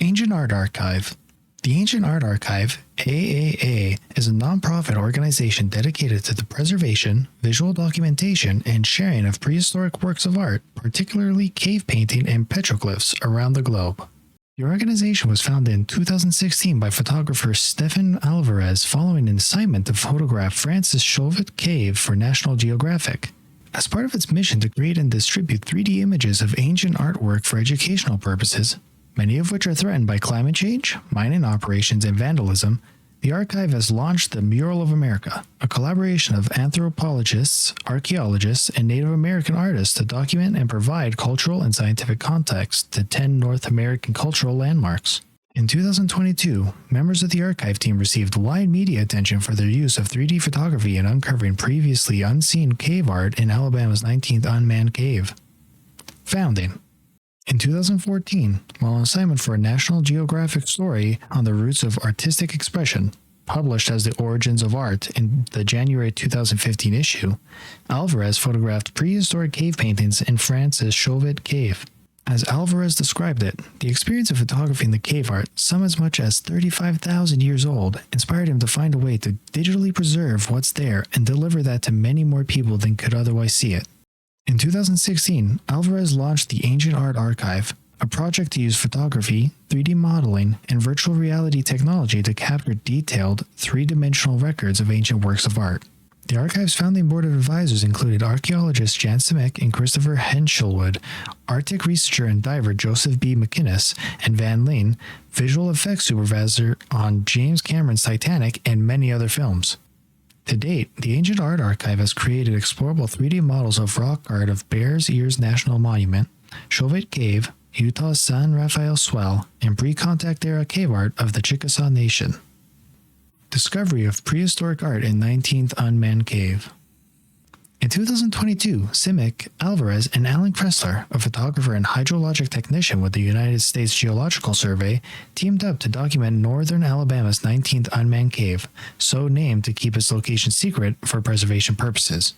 Ancient Art Archive. The Ancient Art Archive, AAA, is a nonprofit organization dedicated to the preservation, visual documentation, and sharing of prehistoric works of art, particularly cave painting and petroglyphs, around the globe. The organization was founded in 2016 by photographer Stefan Alvarez following an assignment to photograph Francis Chauvet Cave for National Geographic. As part of its mission to create and distribute 3D images of ancient artwork for educational purposes, many of which are threatened by climate change, mining operations, and vandalism, the archive has launched the Mural of America, a collaboration of anthropologists, archaeologists, and Native American artists to document and provide cultural and scientific context to 10 North American cultural landmarks. In 2022, members of the archive team received wide media attention for their use of 3D photography in uncovering previously unseen cave art in Alabama's 19th unmanned cave. Founding. In 2014, while on assignment for a National Geographic story on the roots of artistic expression, published as The Origins of Art in the January 2015 issue, Alvarez photographed prehistoric cave paintings in Francis Chauvet Cave. As Alvarez described it, the experience of photographing the cave art, some as much as 35,000 years old, inspired him to find a way to digitally preserve what's there and deliver that to many more people than could otherwise see it. In 2016, Alvarez launched the Ancient Art Archive, a project to use photography, 3D modeling, and virtual reality technology to capture detailed, three-dimensional records of ancient works of art. The archive's founding board of advisors included archaeologists Jan Simic and Christopher Henshelwood, Arctic researcher and diver Joseph B. McInnes, and Van Lean, visual effects supervisor on James Cameron's Titanic and many other films. To date, the Ancient Art Archive has created explorable 3D models of rock art of Bears Ears National Monument, Chauvet Cave, Utah's San Rafael Swell, and pre-contact era cave art of the Chickasaw Nation. Discovery of prehistoric art in 19th unmanned cave. In 2022, Simic, Alvarez, and Alan Kressler, a photographer and hydrologic technician with the United States Geological Survey, teamed up to document northern Alabama's 19th unmanned cave, so named to keep its location secret for preservation purposes.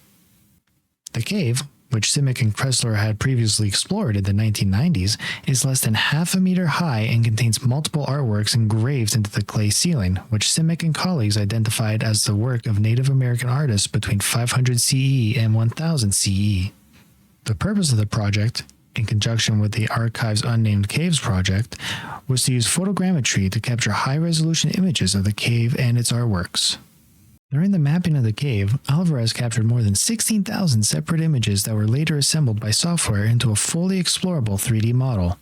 The cave, which Simic and Kressler had previously explored in the 1990s, is less than half a meter high and contains multiple artworks engraved into the clay ceiling, which Simic and colleagues identified as the work of Native American artists between 500 CE and 1000 CE. The purpose of the project, in conjunction with the Archive's Unnamed Caves project, was to use photogrammetry to capture high-resolution images of the cave and its artworks. During the mapping of the cave, Alvarez captured more than 16,000 separate images that were later assembled by software into a fully explorable 3D model.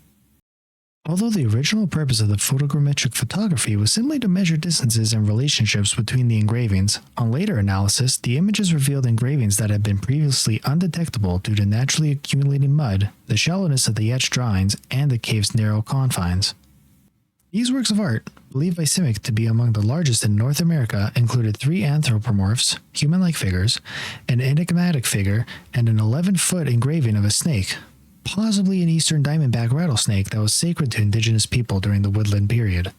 Although the original purpose of the photogrammetric photography was simply to measure distances and relationships between the engravings, on later analysis, the images revealed engravings that had been previously undetectable due to naturally accumulating mud, the shallowness of the etched drawings, and the cave's narrow confines. These works of art, believed by Simic to be among the largest in North America, included 3 anthropomorphs, human-like figures, an enigmatic figure, and an 11-foot engraving of a snake, possibly an eastern diamondback rattlesnake that was sacred to indigenous people during the woodland period.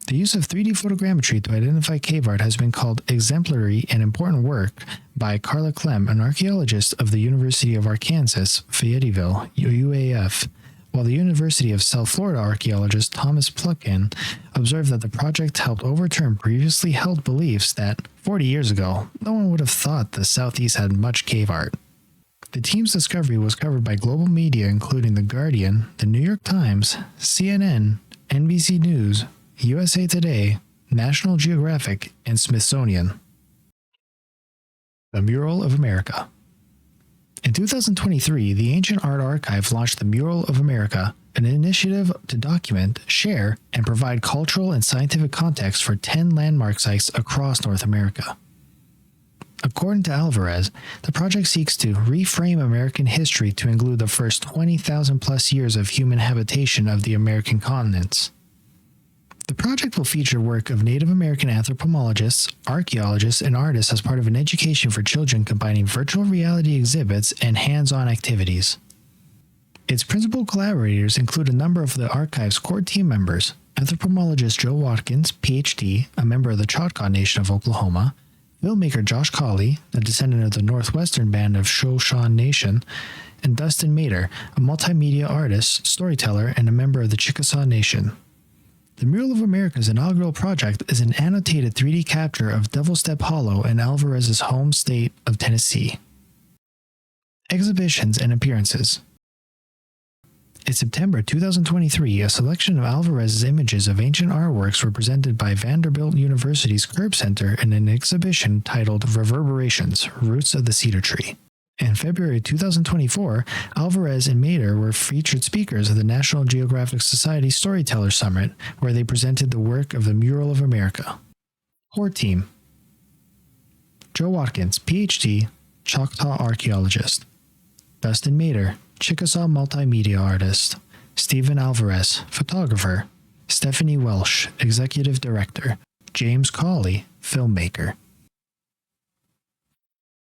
The use of 3D photogrammetry to identify cave art has been called exemplary and important work by Carla Clem, an archaeologist of the University of Arkansas, Fayetteville, UAF, while the University of South Florida archaeologist Thomas Plutkin observed that the project helped overturn previously held beliefs that, 40 years ago, no one would have thought the Southeast had much cave art. The team's discovery was covered by global media including The Guardian, The New York Times, CNN, NBC News, USA Today, National Geographic, and Smithsonian. The Mural of America. In 2023, the Ancient Art Archive launched the Mural of America, an initiative to document, share, and provide cultural and scientific context for 10 landmark sites across North America. According to Alvarez, the project seeks to reframe American history to include the first 20,000 plus years of human habitation of the American continents. The project will feature work of Native American anthropologists, archaeologists, and artists as part of an education for children combining virtual reality exhibits and hands-on activities. Its principal collaborators include a number of the archive's core team members, anthropologist Joe Watkins, Ph.D., a member of the Choctaw Nation of Oklahoma, filmmaker Josh Colley, a descendant of the Northwestern Band of Shoshone Nation, and Dustin Mader, a multimedia artist, storyteller, and a member of the Chickasaw Nation. The Mural of America's inaugural project is an annotated 3D capture of Devil Step Hollow in Alvarez's home state of Tennessee. Exhibitions and appearances. In September 2023, a selection of Alvarez's images of ancient artworks were presented by Vanderbilt University's Curb Center in an exhibition titled Reverberations: Roots of the Cedar Tree. In February 2024, Alvarez and Mader were featured speakers of the National Geographic Society Storyteller Summit, where they presented the work of the Mural of America. Core Team: Joe Watkins, PhD, Choctaw archaeologist. Dustin Mader, Chickasaw multimedia artist. Stephen Alvarez, photographer. Stephanie Welsh, executive director. James Cawley, filmmaker.